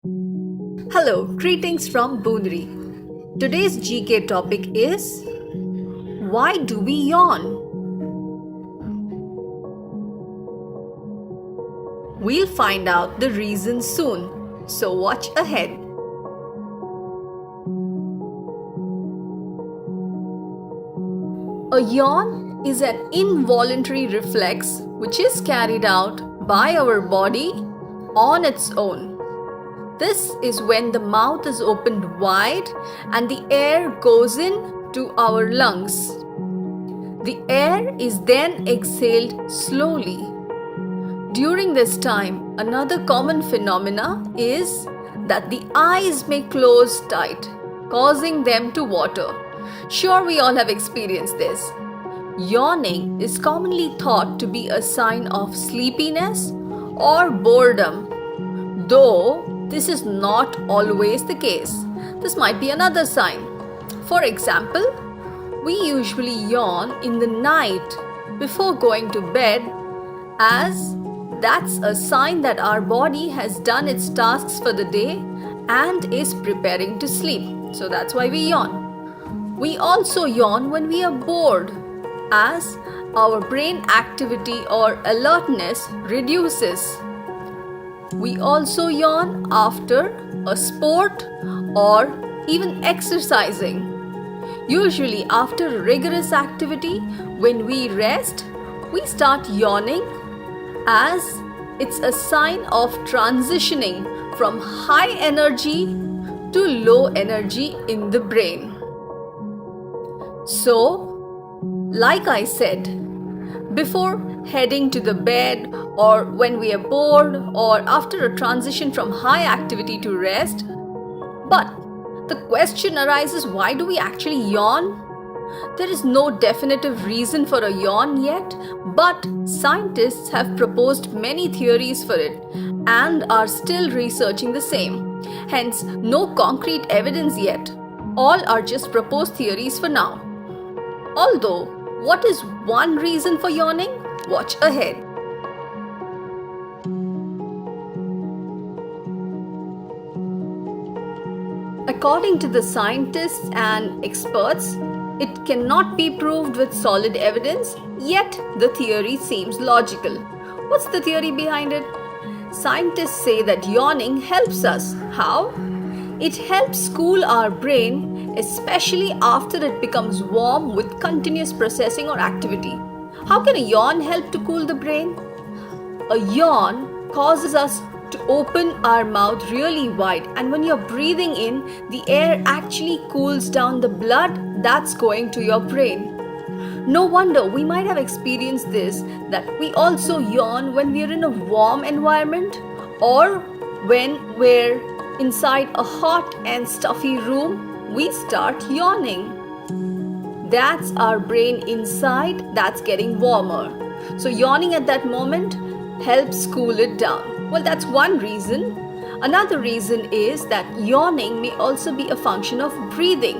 Hello, greetings from Boonri. Today's GK topic is why do we yawn? We'll find out the reason soon, so watch ahead. A yawn is an involuntary reflex which is carried out by our body on its own. This is when the mouth is opened wide and the air goes in to our lungs. The air is then exhaled slowly. During this time, another common phenomena is that the eyes may close tight, causing them to water. Sure, we all have experienced this. Yawning is commonly thought to be a sign of sleepiness or boredom, though this is not always the case. This might be another sign. For example, we usually yawn in the night before going to bed, as that's a sign that our body has done its tasks for the day and is preparing to sleep. So that's why we yawn. We also yawn when we are bored, as our brain activity or alertness reduces. We also yawn after a sport or even exercising. Usually after rigorous activity, when we rest, we start yawning, as it's a sign of transitioning from high energy to low energy in the brain. So, like I said, before heading to the bed, or when we are bored, or after a transition from high activity to rest. But the question arises, why do we actually yawn? There is no definitive reason for a yawn yet, but scientists have proposed many theories for it and are still researching the same. Hence, no concrete evidence yet. All are just proposed theories for now. Although, what is one reason for yawning? Watch ahead. According to the scientists and experts, it cannot be proved with solid evidence, yet the theory seems logical. What's the theory behind it? Scientists say that yawning helps us. How? It helps cool our brain, especially after it becomes warm with continuous processing or activity. How can a yawn help to cool the brain? A yawn causes us to open our mouth really wide, and when you're breathing in, the air actually cools down the blood that's going to your brain. No wonder we might have experienced this, that we also yawn when we're in a warm environment or when we're inside a hot and stuffy room, we start yawning. That's our brain inside that's getting warmer. So yawning at that moment helps cool it down. Well, that's one reason. Another reason is that yawning may also be a function of breathing.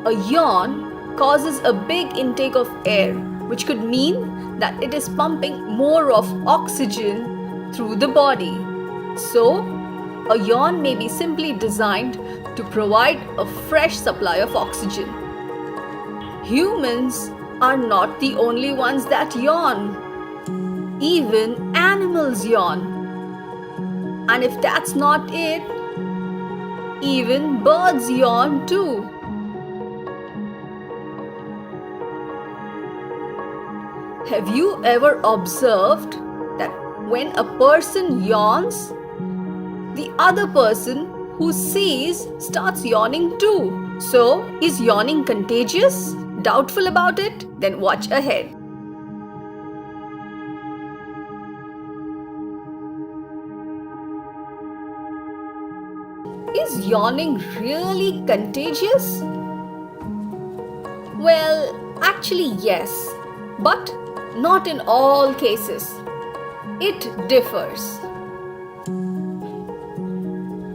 A yawn causes a big intake of air, which could mean that it is pumping more of oxygen through the body. So, a yawn may be simply designed to provide a fresh supply of oxygen. Humans are not the only ones that yawn. Even animals yawn. And if that's not it, even birds yawn too. Have you ever observed that when a person yawns, the other person who sees starts yawning too? So, is yawning contagious? Doubtful about it? Then watch ahead. Is yawning really contagious? Well, actually yes, but not in all cases. It differs.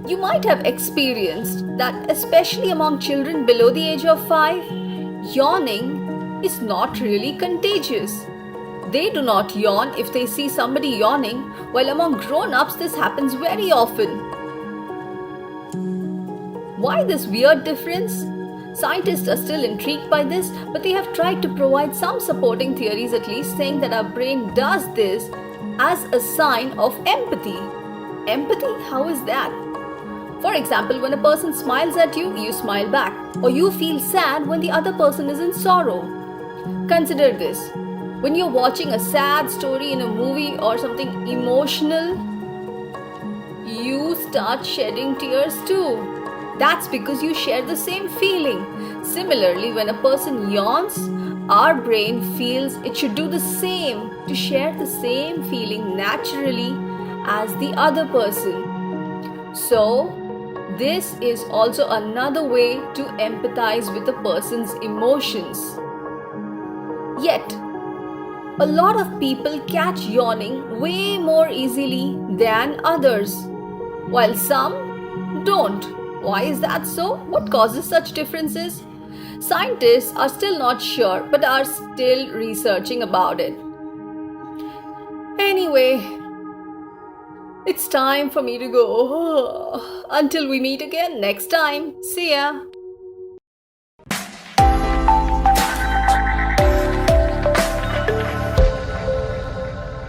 You might have experienced that, especially among children below the age of 5, yawning is not really contagious. They do not yawn if they see somebody yawning, while among grown-ups this happens very often. Why this weird difference? Scientists are still intrigued by this, but they have tried to provide some supporting theories at least, saying that our brain does this as a sign of empathy. Empathy? How is that? For example, when a person smiles at you, you smile back, or you feel sad when the other person is in sorrow. Consider this. When you're watching a sad story in a movie or something emotional, you start shedding tears too. That's because you share the same feeling. Similarly, when a person yawns, our brain feels it should do the same to share the same feeling naturally as the other person. So, this is also another way to empathize with a person's emotions. Yet, a lot of people catch yawning way more easily than others, while some don't. Why is that so? What causes such differences? Scientists are still not sure but are still researching about it. Anyway, it's time for me to go. Until we meet again next time. See ya.